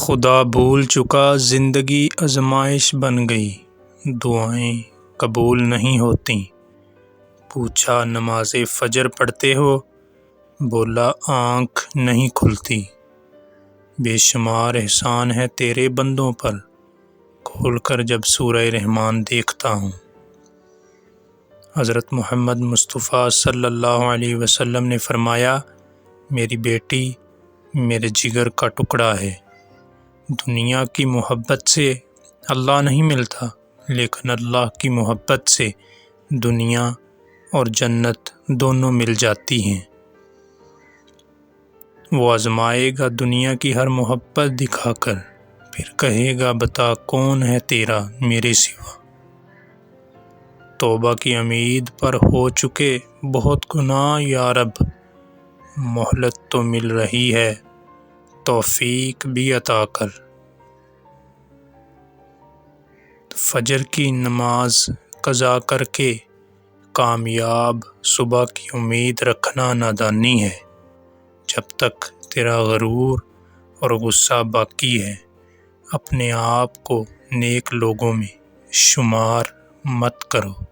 خدا بھول چکا زندگی آزمائش بن گئی، دعائیں قبول نہیں ہوتیں۔ پوچھا نماز فجر پڑھتے ہو؟ بولا آنکھ نہیں کھلتی۔ بے شمار احسان ہے تیرے بندوں پر، کھول کر جب سورہ رحمان دیکھتا ہوں۔ حضرت محمد مصطفیٰ صلی اللہ علیہ وسلم نے فرمایا، میری بیٹی میرے جگر کا ٹکڑا ہے۔ دنیا کی محبت سے اللہ نہیں ملتا، لیکن اللہ کی محبت سے دنیا اور جنت دونوں مل جاتی ہیں۔ وہ آزمائے گا دنیا کی ہر محبت دکھا کر، پھر کہے گا بتا کون ہے تیرا میرے سوا۔ توبہ کی امید پر ہو چکے بہت گناہ یا رب، مہلت تو مل رہی ہے توفیق بھی عطا کر۔ فجر کی نماز قضا کر کے کامیاب صبح کی امید رکھنا نادانی ہے۔ جب تک تیرا غرور اور غصہ باقی ہے، اپنے آپ کو نیک لوگوں میں شمار مت کرو۔